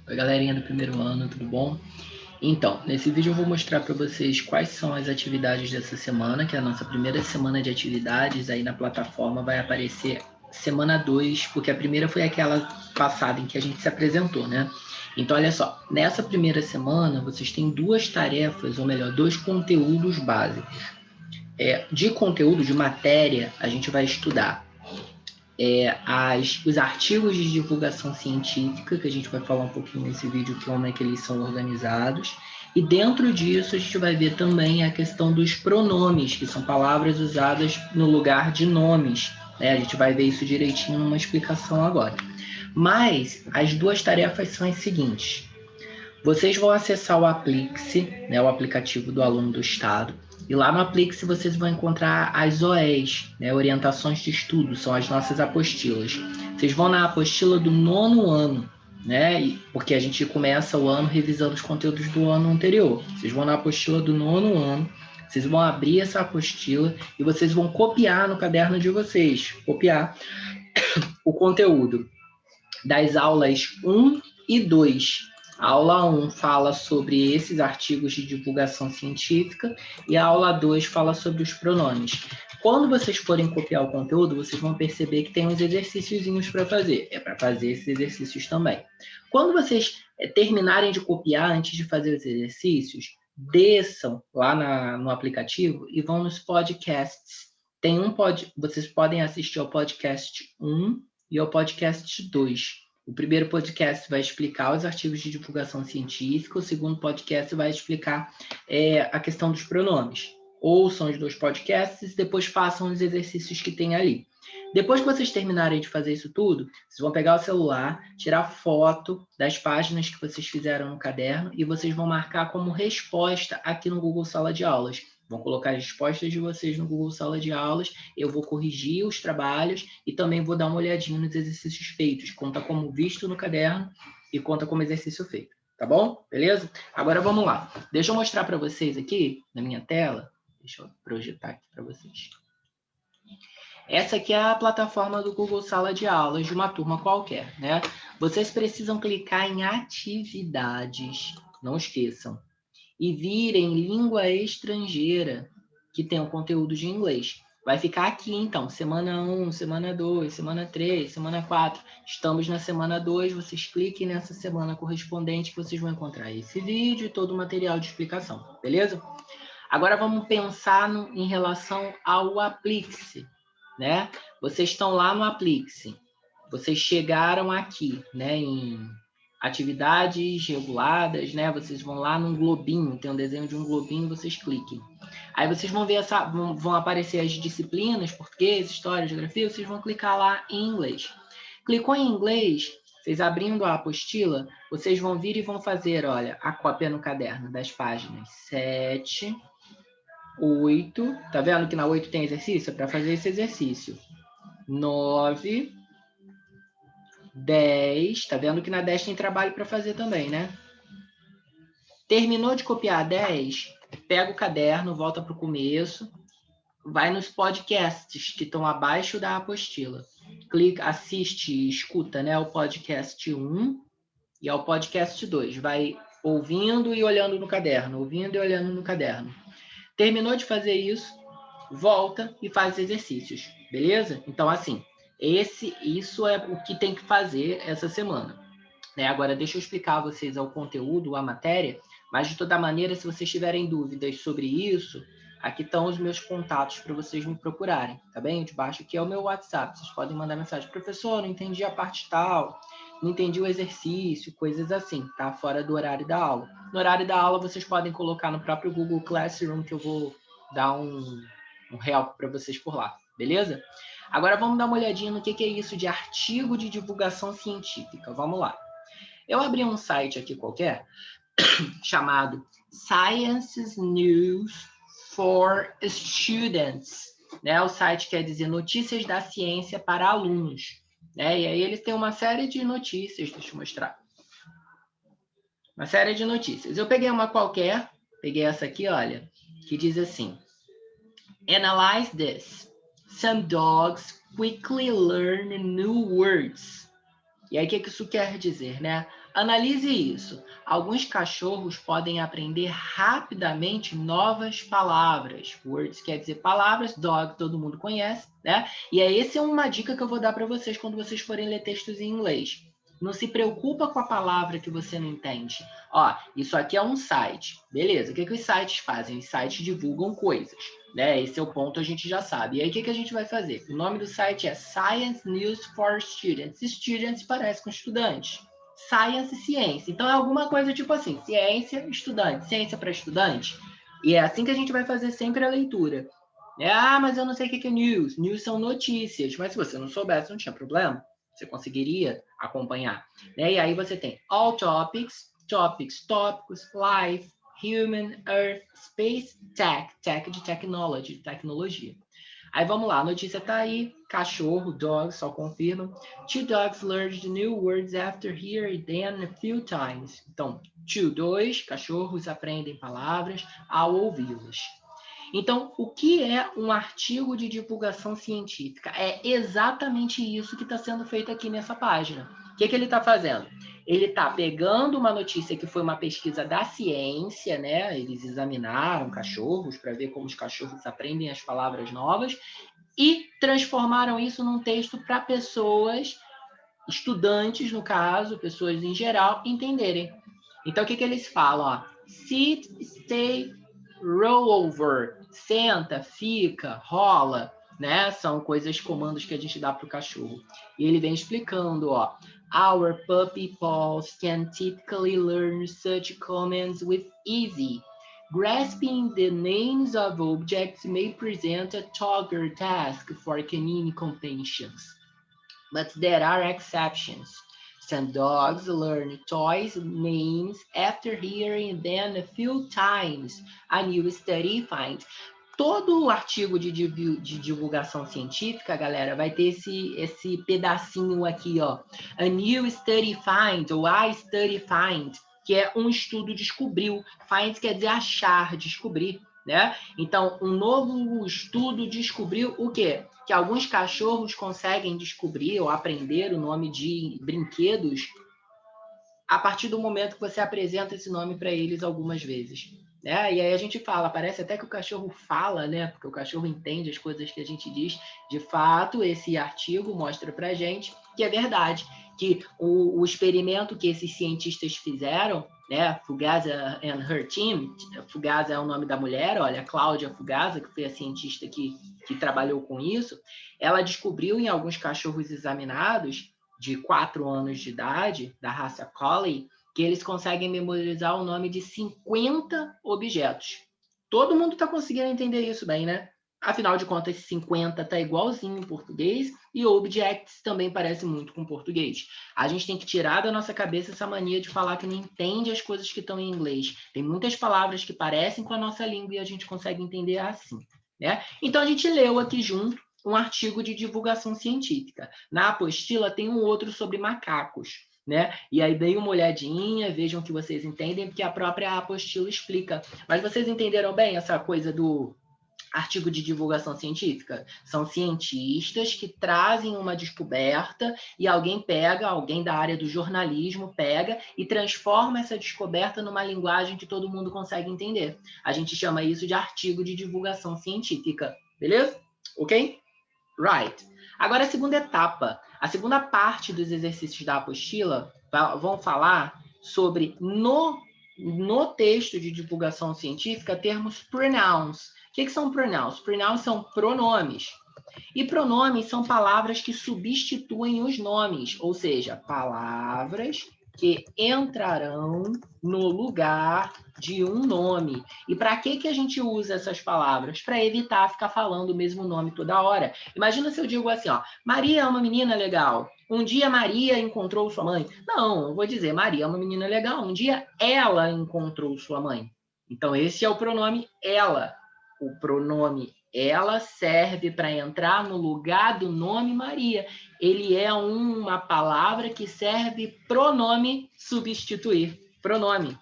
Oi, galerinha do primeiro ano, tudo bom? Então, nesse vídeo eu vou mostrar para vocês quais são as atividades dessa semana, que é a nossa primeira semana de atividades. Aí na plataforma vai aparecer semana 2, porque a primeira foi aquela passada em que a gente se apresentou, né? Então, olha só, nessa primeira semana vocês têm duas tarefas, ou melhor, dois conteúdos básicos. De conteúdo, de matéria, a gente vai estudar os artigos de divulgação científica, que a gente vai falar um pouquinho nesse vídeo, como é que eles são organizados. E dentro disso, a gente vai ver também a questão dos pronomes, que são palavras usadas no lugar de nomes. Né? A gente vai ver isso direitinho numa explicação agora. Mas as duas tarefas são as seguintes. Vocês vão acessar o Aplix, né, o aplicativo do Aluno do Estado, e lá no Aplix vocês vão encontrar as OEs, né, orientações de estudo, são as nossas apostilas. Vocês vão na apostila do 9º ano, né, porque a gente começa o ano revisando os conteúdos do ano anterior. Vocês vão na apostila do 9º ano, vocês vão abrir essa apostila e vocês vão copiar no caderno de vocês, copiar o conteúdo das aulas 1 e 2. A aula 1 fala sobre esses artigos de divulgação científica e a aula 2 fala sobre os pronomes. Quando vocês forem copiar o conteúdo, vocês vão perceber que tem uns exercíciozinhos para fazer. É para fazer esses exercícios também. Quando vocês terminarem de copiar, antes de fazer os exercícios, desçam lá no aplicativo e vão nos podcasts. Vocês podem assistir ao podcast 1 e ao podcast 2. O primeiro podcast vai explicar os artigos de divulgação científica, o segundo podcast vai explicar a questão dos pronomes. Ouçam os dois podcasts e depois façam os exercícios que tem ali. Depois que vocês terminarem de fazer isso tudo, vocês vão pegar o celular, tirar foto das páginas que vocês fizeram no caderno e vocês vão marcar como resposta aqui no Google Sala de Aulas. Vão colocar as respostas de vocês no Google Sala de Aulas, eu vou corrigir os trabalhos e também vou dar uma olhadinha nos exercícios feitos. Conta como visto no caderno e conta como exercício feito. Tá bom? Beleza? Agora vamos lá. Deixa eu mostrar para vocês aqui na minha tela. Deixa eu projetar aqui para vocês. Essa aqui é a plataforma do Google Sala de Aulas de uma turma qualquer, né? Vocês precisam clicar em atividades, não esqueçam, e vir em língua estrangeira, que tem o conteúdo de inglês. Vai ficar aqui, então, semana 1, semana 2, semana 3, semana 4. Estamos na semana 2, vocês cliquem nessa semana correspondente que vocês vão encontrar esse vídeo e todo o material de explicação, beleza? Agora vamos pensar em relação ao Aplix, né? Vocês estão lá no Aplix, vocês chegaram aqui, né, em atividades reguladas, né? Vocês vão lá num globinho, tem um desenho de um globinho, vocês cliquem. Aí vocês vão ver vão aparecer as disciplinas, português, história, geografia, vocês vão clicar lá em inglês. Clicou em inglês, vocês abrindo a apostila, vocês vão vir e vão fazer, olha, a cópia no caderno das páginas 7, 8, tá vendo que na 8 tem exercício? É para fazer esse exercício. 9, 10, tá vendo que na 10 tem trabalho para fazer também, né? Terminou de copiar a 10, pega o caderno, volta para o começo, vai nos podcasts que estão abaixo da apostila. Clica, assiste e escuta, né, o podcast 1 e ao podcast 2. Vai ouvindo e olhando no caderno, ouvindo e olhando no caderno. Terminou de fazer isso, volta e faz exercícios, beleza? Então, assim, isso é o que tem que fazer essa semana. Né? Agora, deixa eu explicar a vocês o conteúdo, a matéria, mas de toda maneira, se vocês tiverem dúvidas sobre isso, aqui estão os meus contatos para vocês me procurarem, tá bem? De baixo aqui é o meu WhatsApp, vocês podem mandar mensagem, professor, não entendi a parte tal, não entendi o exercício, coisas assim, tá? Fora do horário da aula. No horário da aula, vocês podem colocar no próprio Google Classroom, que eu vou dar um help para vocês por lá, beleza? Agora vamos dar uma olhadinha no que é isso de artigo de divulgação científica. Vamos lá. Eu abri um site aqui qualquer, chamado Science News for Students. Né? O site quer dizer notícias da ciência para alunos. Né? E aí eles têm uma série de notícias, deixa eu mostrar. Uma série de notícias. Eu peguei uma qualquer, peguei essa aqui, olha, que diz assim: Analyze this. Some dogs quickly learn new words. E aí, o que isso quer dizer, né? Analise isso. Alguns cachorros podem aprender rapidamente novas palavras. Words quer dizer palavras, dog todo mundo conhece, né? E essa é uma dica que eu vou dar para vocês quando vocês forem ler textos em inglês. Não se preocupa com a palavra que você não entende. Ó, isso aqui é um site. Beleza, o que os sites fazem? Os sites divulgam coisas, né? Esse é o ponto, a gente já sabe. E aí, o que a gente vai fazer? O nome do site é Science News for Students. Students parece com estudantes. Science, ciência. Então, é alguma coisa tipo assim, ciência, estudante, ciência para estudante. E é assim que a gente vai fazer sempre a leitura. Mas eu não sei o que é news. News são notícias. Mas se você não soubesse, não tinha problema. Você conseguiria acompanhar. E aí você tem all topics, tópicos, life, human, earth, space, tech de technology, tecnologia. Aí vamos lá, a notícia tá aí, cachorro, dog, só confirma. Two dogs learned new words after hearing them a few times. Então, dois cachorros aprendem palavras ao ouvi-las. Então, o que é um artigo de divulgação científica? É exatamente isso que está sendo feito aqui nessa página. O que ele está fazendo? Ele está pegando uma notícia que foi uma pesquisa da ciência, né? Eles examinaram cachorros para ver como os cachorros aprendem as palavras novas e transformaram isso num texto para pessoas, estudantes, no caso, pessoas em geral, entenderem. Então, o que eles falam? Ó, sit, stay, roll over, senta, fica, rola, né? São coisas, comandos que a gente dá para o cachorro. E ele vem explicando, ó. Our puppy paws can typically learn such commands with ease. Grasping the names of objects may present a tougher task for canine companions. But there are exceptions. Some dogs learn toys' names after hearing them a few times. A new study finds. Todo artigo de divulgação científica, galera, vai ter esse pedacinho aqui, ó. A new study finds, ou a study finds, que é um estudo descobriu. Find quer dizer achar, descobrir, né? Então, um novo estudo descobriu o quê? Que alguns cachorros conseguem descobrir ou aprender o nome de brinquedos a partir do momento que você apresenta esse nome para eles algumas vezes. E aí a gente fala, parece até que o cachorro fala, né? Porque o cachorro entende as coisas que a gente diz. De fato, esse artigo mostra para a gente que é verdade, que o experimento que esses cientistas fizeram, né? Fugaza and her team, Fugaza é o nome da mulher, olha, a Cláudia Fugaza, que foi a cientista que trabalhou com isso, ela descobriu em alguns cachorros examinados de 4 anos de idade, da raça Collie, que eles conseguem memorizar o nome de 50 objetos. Todo mundo está conseguindo entender isso bem, né? Afinal de contas, 50 está igualzinho em português e objects também parece muito com português. A gente tem que tirar da nossa cabeça essa mania de falar que não entende as coisas que estão em inglês. Tem muitas palavras que parecem com a nossa língua e a gente consegue entender assim, né? Então, a gente leu aqui junto um artigo de divulgação científica. Na apostila tem um outro sobre macacos, né? E aí dei uma olhadinha, vejam que vocês entendem, porque a própria apostila explica. Mas vocês entenderam bem essa coisa do artigo de divulgação científica? São cientistas que trazem uma descoberta e alguém da área do jornalismo pega e transforma essa descoberta numa linguagem que todo mundo consegue entender. A gente chama isso de artigo de divulgação científica, beleza? Ok? Right. Agora a segunda etapa. A segunda parte dos exercícios da apostila vão falar sobre, no texto de divulgação científica, termos pronouns. O que são pronouns? Pronouns são pronomes. E pronomes são palavras que substituem os nomes, ou seja, palavras que entrarão no lugar de um nome. E para que a gente usa essas palavras? Para evitar ficar falando o mesmo nome toda hora. Imagina se eu digo assim, ó, Maria é uma menina legal. Um dia Maria encontrou sua mãe. Não, eu vou dizer, Maria é uma menina legal. Um dia ela encontrou sua mãe. Então, esse é o pronome ela. O pronome ela serve para entrar no lugar do nome Maria. Ele é uma palavra que serve pronome substituir. Pronome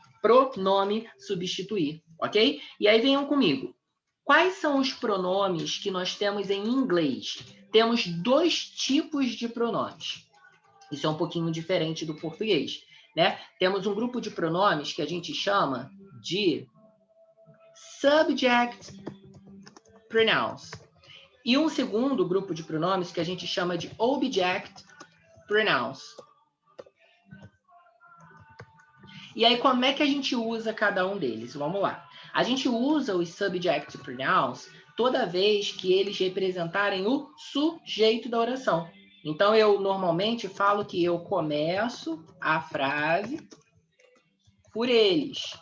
substituir, ok? E aí venham comigo. Quais são os pronomes que nós temos em inglês? Temos 2 tipos de pronomes. Isso é um pouquinho diferente do português. né? Temos um grupo de pronomes que a gente chama de subject pronouns. E um segundo grupo de pronomes que a gente chama de object pronouns. E aí, como é que a gente usa cada um deles? Vamos lá. A gente usa os subject pronouns toda vez que eles representarem o sujeito da oração. Então, eu normalmente falo que eu começo a frase por eles.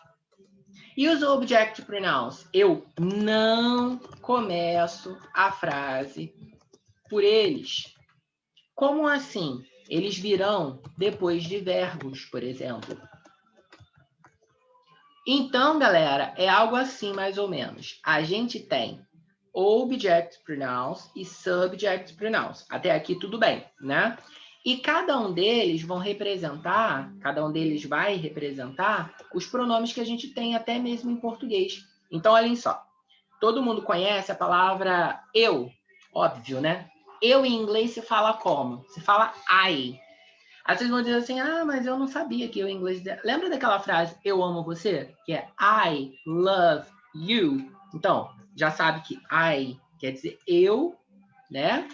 E os object pronouns? Eu não começo a frase por eles. Como assim? Eles virão depois de verbos, por exemplo. Então, galera, é algo assim mais ou menos. A gente tem object pronouns e subject pronouns. Até aqui tudo bem, né? E cada um deles vai representar os pronomes que a gente tem até mesmo em português. Então, olhem só. Todo mundo conhece a palavra eu, óbvio, né? Eu em inglês se fala como? Se fala I. Aí vocês vão dizer assim, mas eu não sabia que eu em inglês... Lembra daquela frase, eu amo você? Que é I love you. Então, já sabe que I quer dizer eu, né?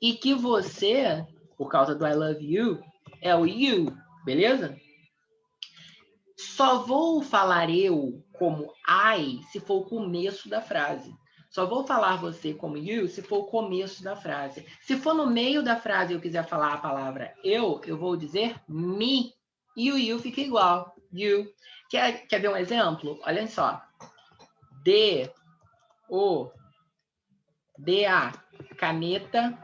E que você, por causa do I love you, é o you, beleza? Só vou falar eu como I se for o começo da frase. Só vou falar você como you se for o começo da frase. Se for no meio da frase e eu quiser falar a palavra eu vou dizer me. E o you fica igual. You. Quer ver um exemplo? Olha só. Dê a caneta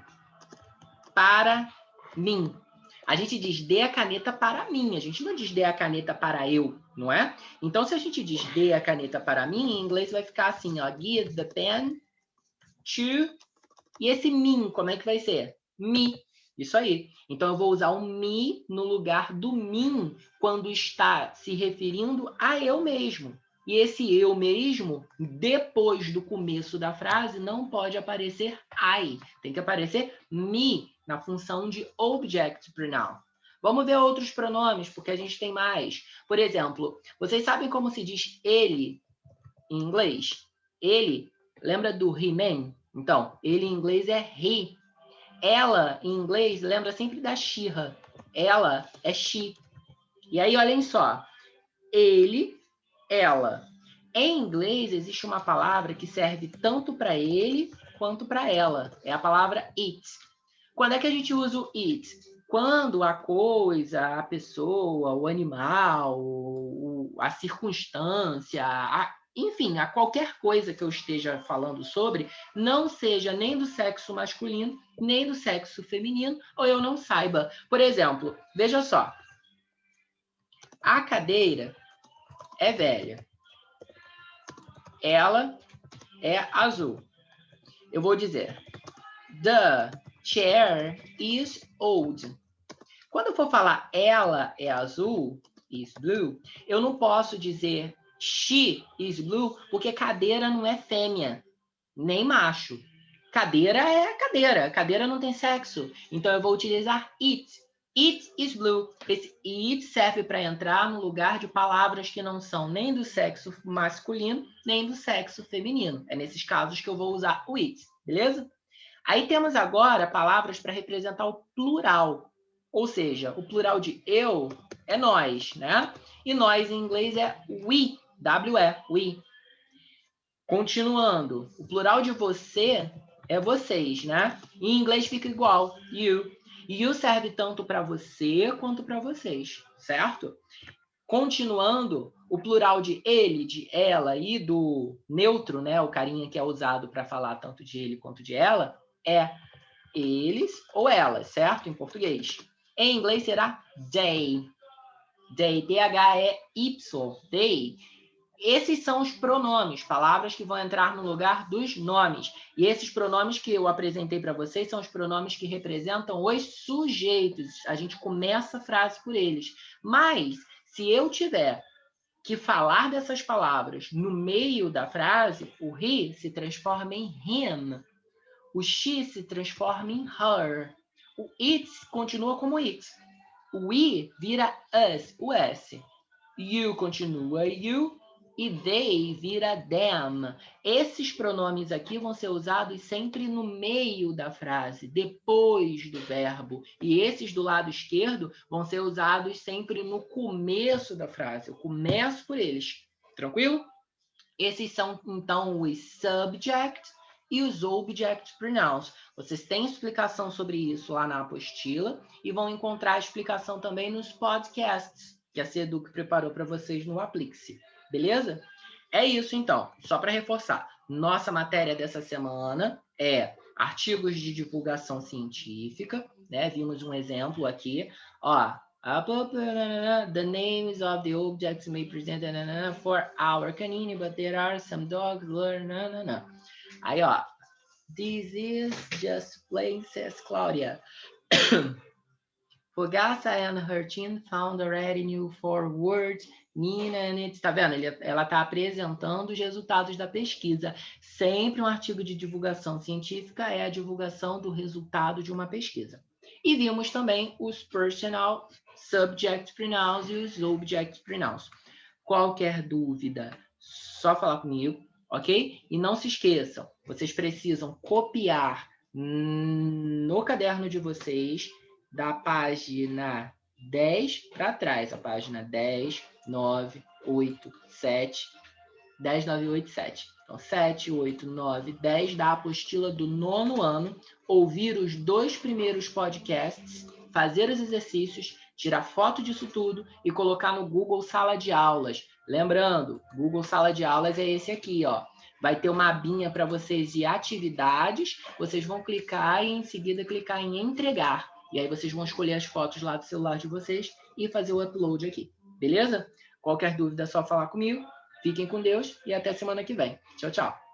para mim. A gente diz dê a caneta para mim, a gente não diz dê a caneta para eu, não é? Então, se a gente diz dê a caneta para mim, em inglês vai ficar assim, ó, give the pen to... E esse me, como é que vai ser? Me. Isso aí. Então, eu vou usar o me no lugar do mim quando está se referindo a eu mesmo. E esse eu mesmo, depois do começo da frase, não pode aparecer I. Tem que aparecer me, na função de object pronoun. Vamos ver outros pronomes, porque a gente tem mais. Por exemplo, vocês sabem como se diz ele em inglês? Ele, lembra do He-Man? Então, ele em inglês é he. Ela, em inglês, lembra sempre da She-Ra. Ela é she. E aí, olhem só. Ele, ela. Em inglês, existe uma palavra que serve tanto para ele quanto para ela. É a palavra it. Quando é que a gente usa o it? Quando a coisa, a pessoa, o animal, a circunstância, enfim, a qualquer coisa que eu esteja falando sobre, não seja nem do sexo masculino, nem do sexo feminino, ou eu não saiba. Por exemplo, veja só. A cadeira é velha. Ela é azul. Eu vou dizer, the chair is old. Quando eu for falar ela é azul, is blue, eu não posso dizer she is blue, porque cadeira não é fêmea, nem macho. Cadeira é cadeira, cadeira não tem sexo. Então eu vou utilizar it. It is blue. Esse it serve para entrar no lugar de palavras que não são nem do sexo masculino, nem do sexo feminino. É nesses casos que eu vou usar o it, beleza? Aí temos agora palavras para representar o plural. Ou seja, o plural de eu é nós, né? E nós em inglês é we, W-E, we. Continuando, o plural de você é vocês, né? Em inglês fica igual, you. You serve tanto para você quanto para vocês, certo? Continuando, o plural de ele, de ela e do neutro, né? O carinha que é usado para falar tanto de ele quanto de ela, é eles ou elas, certo? Em português. Em inglês será they. They, D-H-E-Y, they. Esses são os pronomes, palavras que vão entrar no lugar dos nomes. E esses pronomes que eu apresentei para vocês são os pronomes que representam os sujeitos. A gente começa a frase por eles. Mas, se eu tiver que falar dessas palavras no meio da frase, o he se transforma em him. O she se transforma em her. O it continua como it. We vira us, o S. You continua you e they vira them. Esses pronomes aqui vão ser usados sempre no meio da frase, depois do verbo. E esses do lado esquerdo vão ser usados sempre no começo da frase. Eu começo por eles. Tranquilo? Esses são, então, os subject e os object pronouns. Vocês têm explicação sobre isso lá na apostila e vão encontrar a explicação também nos podcasts que a Seduc preparou para vocês no Aplixe. Beleza? É isso, então. Só para reforçar, nossa matéria dessa semana é artigos de divulgação científica, né? Vimos um exemplo aqui. Ó, the names of the objects may present for our canine, but there are some dogs. Aí, ó. This is just plain, says Claudia. Fogassa and her team found already new 4 words. Nina and it's... Tá vendo? Ela está apresentando os resultados da pesquisa. Sempre um artigo de divulgação científica é a divulgação do resultado de uma pesquisa. E vimos também os personal subject pronouns e os object pronouns. Qualquer dúvida, só falar comigo, ok? E não se esqueçam, vocês precisam copiar no caderno de vocês da página 10 para trás, a página 10, 9, 8, 7, 10, 9, 8, 7. Então, 7, 8, 9, 10 da apostila do 9º ano, ouvir os 2 primeiros podcasts, fazer os exercícios, tirar foto disso tudo e colocar no Google Sala de Aulas. Lembrando, Google Sala de Aulas é esse aqui, ó. Vai ter uma abinha para vocês de atividades, vocês vão clicar e em seguida clicar em entregar. E aí vocês vão escolher as fotos lá do celular de vocês e fazer o upload aqui, beleza? Qualquer dúvida é só falar comigo. Fiquem com Deus e até semana que vem. Tchau, tchau.